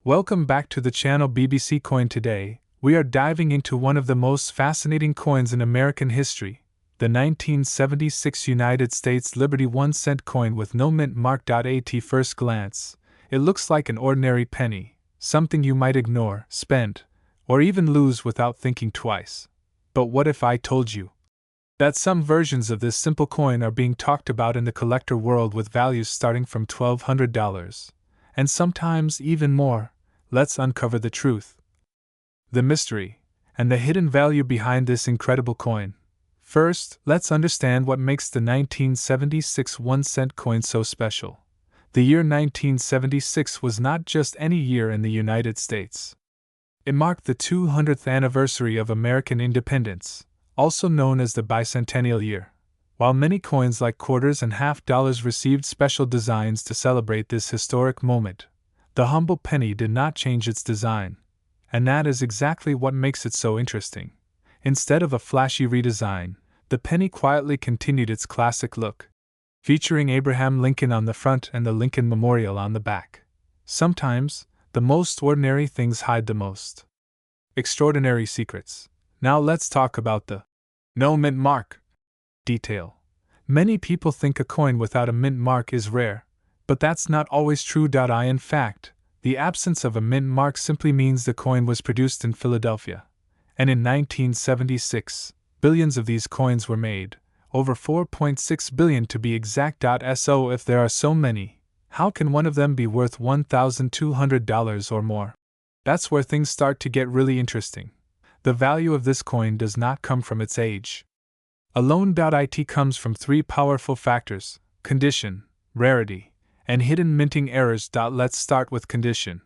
Welcome back to the channel BBC Coin. Today, we are diving into one of the most fascinating coins in American history, the 1976 United States Liberty 1-cent coin with no mint mark. At first glance, it looks like an ordinary penny, something you might ignore, spend, or even lose without thinking twice. But what if I told you that some versions of this simple coin are being talked about in the collector world with values starting from $1,200, and sometimes even more? Let's uncover the truth, the mystery, and the hidden value behind this incredible coin. First, let's understand what makes the 1976 1-cent coin so special. The year 1976 was not just any year in the United States. It marked the 200th anniversary of American independence, also known as the bicentennial year. While many coins like quarters and half dollars received special designs to celebrate this historic moment, the humble penny did not change its design, and that is exactly what makes it so interesting. Instead of a flashy redesign, the penny quietly continued its classic look, featuring Abraham Lincoln on the front and the Lincoln Memorial on the back. Sometimes, the most ordinary things hide the most extraordinary secrets. Now let's talk about the no mint mark detail. Many people think a coin without a mint mark is rare, but that's not always true. In fact, the absence of a mint mark simply means the coin was produced in Philadelphia. And in 1976, billions of these coins were made, over 4.6 billion to be exact. So if there are so many, how can one of them be worth $1,200 or more? That's where things start to get really interesting. The value of this coin does not come from its age alone. It comes from three powerful factors: condition, rarity, and hidden minting errors. Let's start with condition.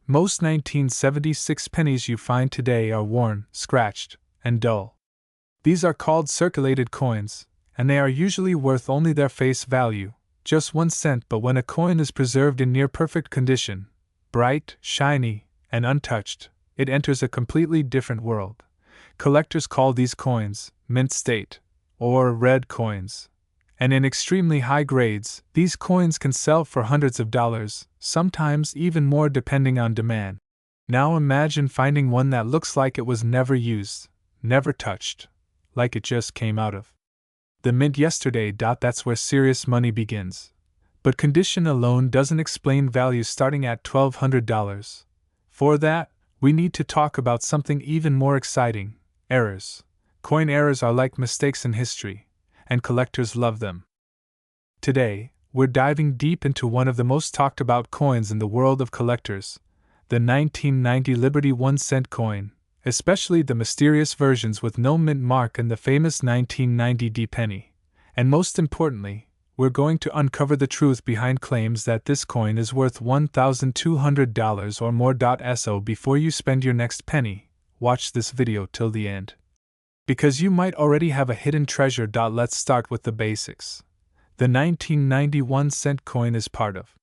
Most 1976 pennies you find today are worn, scratched, and dull. These are called circulated coins, and they are usually worth only their face value, just 1 cent. But when a coin is preserved in near perfect condition, bright, shiny, and untouched, it enters a completely different world. Collectors call these coins mint state, or red coins. And in extremely high grades, these coins can sell for hundreds of dollars, sometimes even more depending on demand. Now imagine finding one that looks like it was never used, never touched, like it just came out of the mint yesterday. That's where serious money begins. But condition alone doesn't explain value starting at $1,200. For that, we need to talk about something even more exciting: errors. Coin errors are like mistakes in history, and collectors love them. Today, we're diving deep into one of the most talked about coins in the world of collectors, the 1990 Liberty 1-cent coin, especially the mysterious versions with no mint mark and the famous 1990 D penny. And most importantly, we're going to uncover the truth behind claims that this coin is worth $1,200 or more. So before you spend your next penny, watch this video till the end, because you might already have a hidden treasure. Let's start with the basics. The 1990 1-cent coin is part of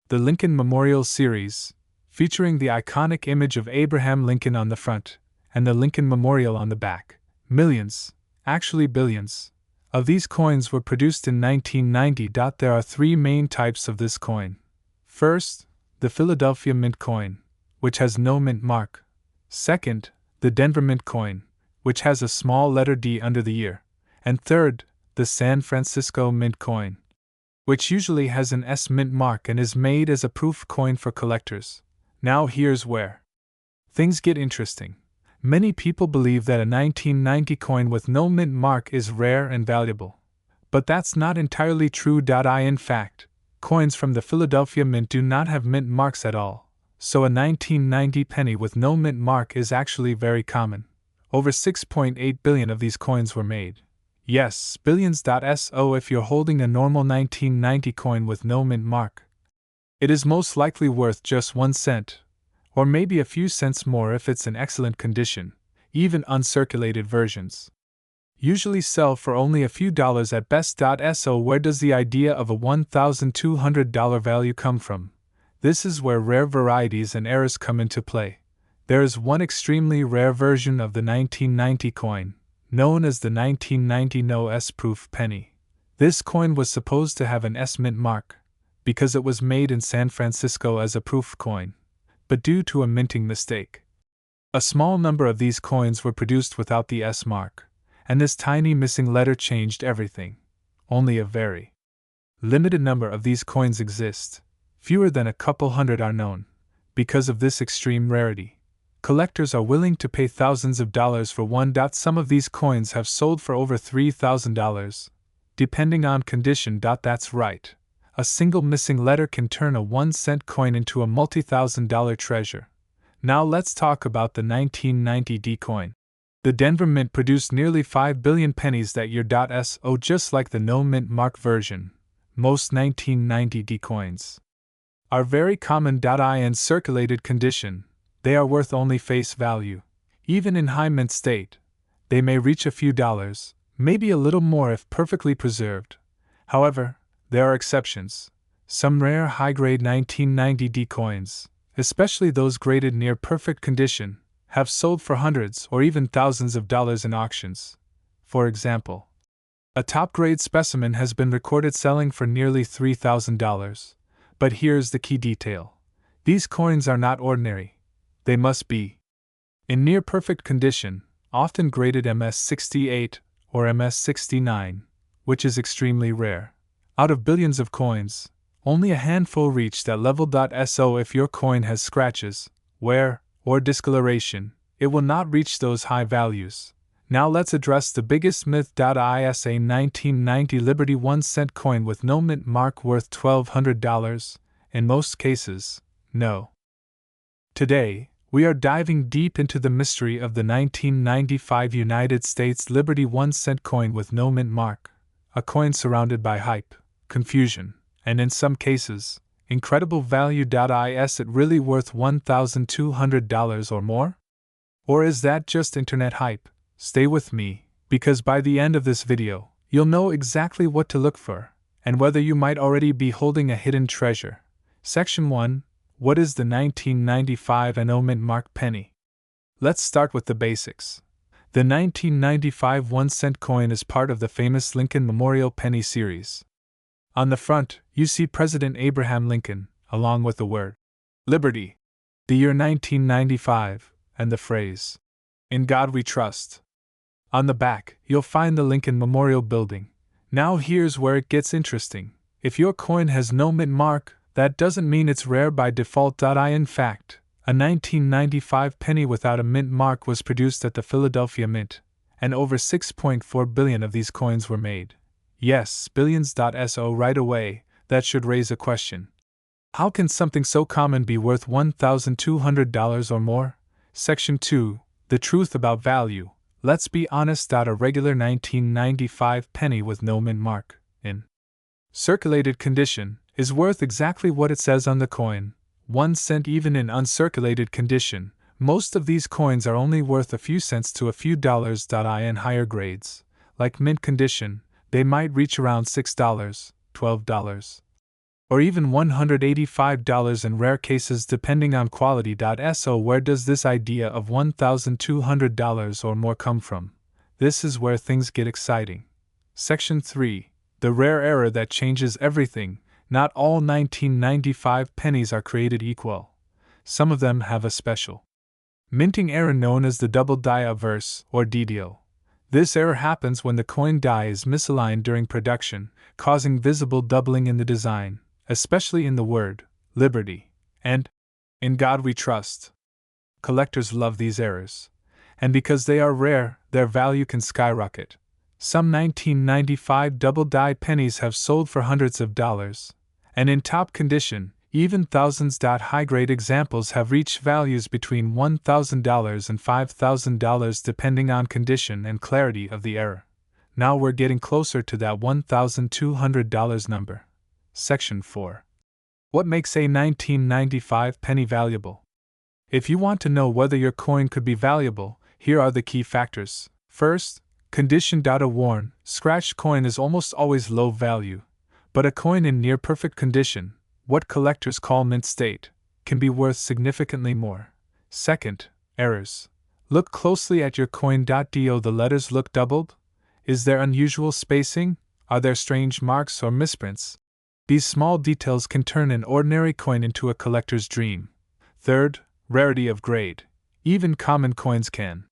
the Lincoln Memorial series, featuring the iconic image of Abraham Lincoln on the front and the Lincoln Memorial on the back. Millions, actually billions, of these coins were produced in 1990. There are three main types of this coin. First, the Philadelphia Mint coin, which has no mint mark. Second, the Denver Mint coin, which has a small letter D under the ear. And third, the San Francisco Mint coin, which usually has an S mint mark and is made as a proof coin for collectors. Now here's where things get interesting. Many people believe that a 1990 coin with no mint mark is rare and valuable. But that's not entirely true. In fact, coins from the Philadelphia Mint do not have mint marks at all, so a 1990 penny with no mint mark is actually very common. Over 6.8 billion of these coins were made. Yes, billions. So if you're holding a normal 1990 coin with no mint mark, it is most likely worth just 1 cent, or maybe a few cents more if it's in excellent condition. Even uncirculated versions usually sell for only a few dollars at best. So where does the idea of a $1,200 value come from? This is where rare varieties and errors come into play. There is one extremely rare version of the 1990 coin, known as the 1990 No S proof penny. This coin was supposed to have an S mint mark, because it was made in San Francisco as a proof coin. but due to a minting mistake. A small number of these coins were produced without the S mark, and this tiny missing letter changed everything. Only a very limited number of these coins exist. Fewer than a couple hundred are known. Because of this extreme rarity, collectors are willing to pay thousands of dollars for one. Some of these coins have sold for over $3,000, depending on condition. That's right. A single missing letter can turn a 1-cent coin into a multi-thousand-dollar treasure. Now let's talk about the 1990 D coin. The Denver Mint produced nearly 5 billion pennies that year. So just like the no mint mark version, most 1990 D coins are very common. In circulated condition, they are worth only face value. Even in high mint state, they may reach a few dollars, maybe a little more if perfectly preserved. However, there are exceptions. Some rare high-grade 1990 D coins, especially those graded near perfect condition, have sold for hundreds or even thousands of dollars in auctions. For example, a top-grade specimen has been recorded selling for nearly $3,000. But here's the key detail. These coins are not ordinary. They must be in near-perfect condition, often graded MS-68 or MS-69, which is extremely rare. Out of billions of coins, only a handful reach that level. So if your coin has scratches, wear, or discoloration, it will not reach those high values. Now let's address the biggest myth. Is a 1990 Liberty 1-cent coin with no mint mark worth $1,200? In most cases, no. Today, we are diving deep into the mystery of the 1995 United States Liberty 1-cent coin with no mint mark, a coin surrounded by hype, confusion, and in some cases, incredible value. Is it really worth $1,200 or more? Or is that just internet hype? Stay with me, because by the end of this video, you'll know exactly what to look for, and whether you might already be holding a hidden treasure. Section 1. What is the 1995 no mint mark penny? Let's start with the basics. The 1995 1-cent coin is part of the famous Lincoln Memorial Penny series. On the front, you see President Abraham Lincoln, along with the word Liberty, the year 1995, and the phrase, "In God We Trust." On the back, you'll find the Lincoln Memorial Building. Now here's where it gets interesting. If your coin has no mint mark, that doesn't mean it's rare by default. In fact, a 1995 penny without a mint mark was produced at the Philadelphia Mint, and over 6.4 billion of these coins were made. Yes, billions. So right away, that should raise a question. How can something so common be worth $1,200 or more? Section 2. The truth about value. Let's be honest. A regular 1995 penny with no mint mark, in circulated condition, is worth exactly what it says on the coin, 1 cent. Even in uncirculated condition, most of these coins are only worth a few cents to a few dollars. In higher grades, like mint condition, they might reach around $6, $12, or even $185 in rare cases depending on quality. So where does this idea of $1,200 or more come from? This is where things get exciting. Section 3. The rare error that changes everything. Not all 1995 pennies are created equal. Some of them have a special minting error known as the double die averse, or DDO. This error happens when the coin die is misaligned during production, causing visible doubling in the design, especially in the word Liberty and In God We Trust. Collectors love these errors, and because they are rare, their value can skyrocket. Some 1995 double-die pennies have sold for hundreds of dollars, and in top condition, even thousands. High-grade examples have reached values between $1,000 and $5,000 depending on condition and clarity of the error. Now we're getting closer to that $1,200 number. Section 4. What makes a 1995 penny valuable? If you want to know whether your coin could be valuable, here are the key factors. First, condition. A worn, scratched coin is almost always low value, but a coin in near-perfect condition, what collectors call mint state, can be worth significantly more. Second, errors. Look closely at your coin. Do the letters look doubled? Is there unusual spacing? Are there strange marks or misprints? These small details can turn an ordinary coin into a collector's dream. Third, rarity of grade. Even common coins can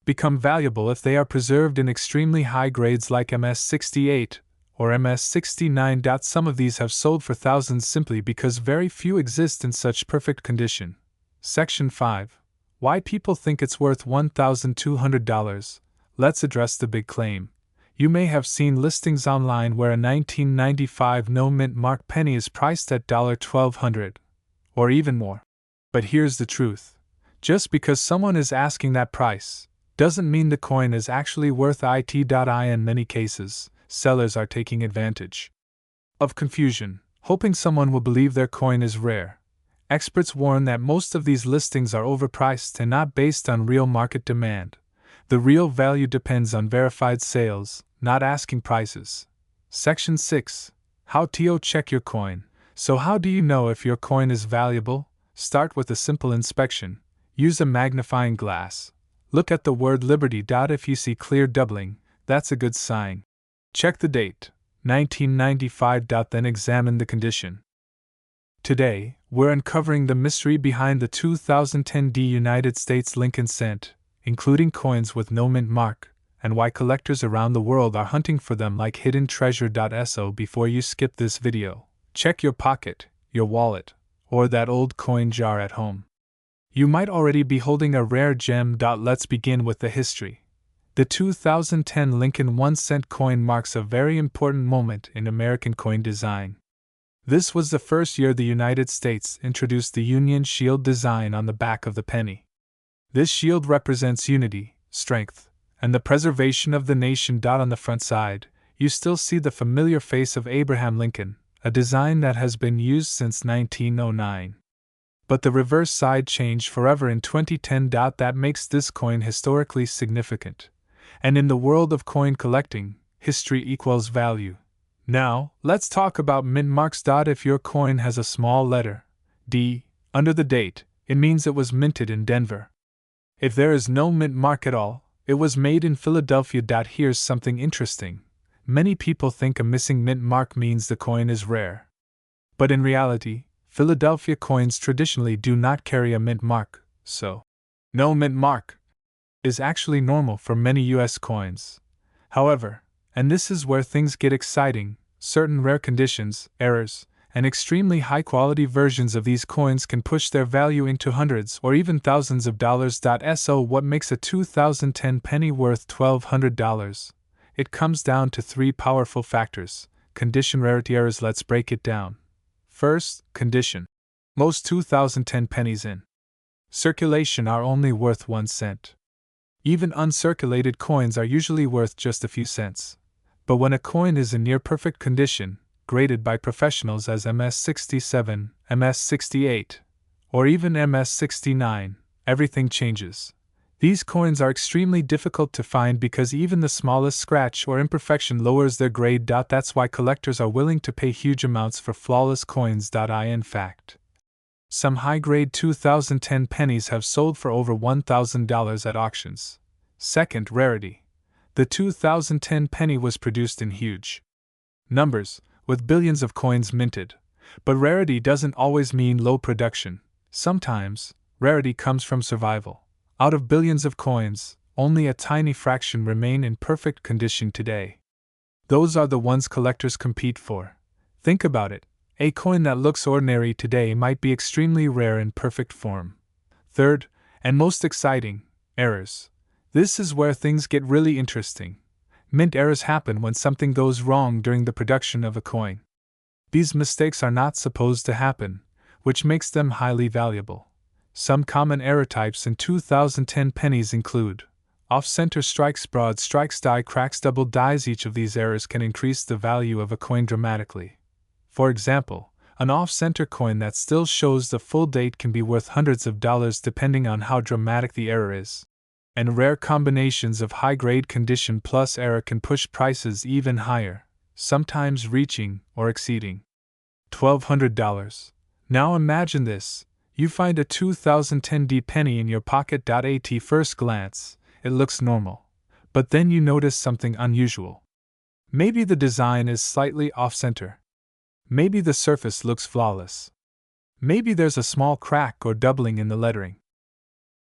become valuable if they are preserved in extremely high grades like MS68 or MS69. Some of these have sold for thousands simply because very few exist in such perfect condition. Section 5. Why people think it's worth $1,200. Let's address the big claim. You may have seen listings online where a 1995 no mint mark penny is priced at $1,200 or even more. But here's the truth. Just because someone is asking that price doesn't mean the coin is actually worth it. In many cases, sellers are taking advantage of confusion, hoping someone will believe their coin is rare. Experts warn that most of these listings are overpriced and not based on real market demand. The real value depends on verified sales, not asking prices. Section 6. How to check your coin. So how do you know if your coin is valuable? Start with a simple inspection. Use a magnifying glass. Look at the word Liberty. If you see clear doubling, that's a good sign. Check the date, 1995. Then examine the condition. Today, we're uncovering the mystery behind the 2010 United States Lincoln cent, including coins with no mint mark, and why collectors around the world are hunting for them like hidden treasure. So before you skip this video, check your pocket, your wallet, or that old coin jar at home. You might already be holding a rare gem. Let's begin with the history. The 2010 Lincoln 1-cent coin marks a very important moment in American coin design. This was the first year the United States introduced the Union Shield design on the back of the penny. This shield represents unity, strength, and the preservation of the nation. On the front side, you still see the familiar face of Abraham Lincoln, a design that has been used since 1909. But the reverse side changed forever in 2010. That makes this coin historically significant. And in the world of coin collecting, history equals value. Now, let's talk about mint marks. If your coin has a small letter D under the date, it means it was minted in Denver. If there is no mint mark at all, it was made in Philadelphia. Here's something interesting. Many people think a missing mint mark means the coin is rare. But in reality, Philadelphia coins traditionally do not carry a mint mark, so no mint mark is actually normal for many US coins. However, and this is where things get exciting, certain rare conditions, errors, and extremely high-quality versions of these coins can push their value into hundreds or even thousands of dollars. So what makes a 2010 penny worth $1,200? It comes down to three powerful factors: condition, rarity, errors. Let's break it down. First, condition. Most 2010 pennies in circulation are only worth 1 cent. Even uncirculated coins are usually worth just a few cents. But when a coin is in near perfect condition, graded by professionals as MS67, MS68, or even MS69, everything changes. These coins are extremely difficult to find because even the smallest scratch or imperfection lowers their grade. That's why collectors are willing to pay huge amounts for flawless coins. In fact, some high-grade 2010 pennies have sold for over $1,000 at auctions. Second, rarity. The 2010 penny was produced in huge numbers, with billions of coins minted. But rarity doesn't always mean low production. Sometimes, rarity comes from survival. Out of billions of coins, only a tiny fraction remain in perfect condition today. Those are the ones collectors compete for. Think about it. A coin that looks ordinary today might be extremely rare in perfect form. Third, and most exciting, errors. This is where things get really interesting. Mint errors happen when something goes wrong during the production of a coin. These mistakes are not supposed to happen, which makes them highly valuable. Some common error types in 2010 pennies include off-center strikes, broad strikes, die cracks, double dies. Each of these errors can increase the value of a coin dramatically. For example, an off-center coin that still shows the full date can be worth hundreds of dollars depending on how dramatic the error is. And rare combinations of high-grade condition plus error can push prices even higher, sometimes reaching or exceeding $1,200. Now imagine this. You find a 2010 penny in your pocket. At first glance, it looks normal. But then you notice something unusual. Maybe the design is slightly off-center. Maybe the surface looks flawless. Maybe there's a small crack or doubling in the lettering.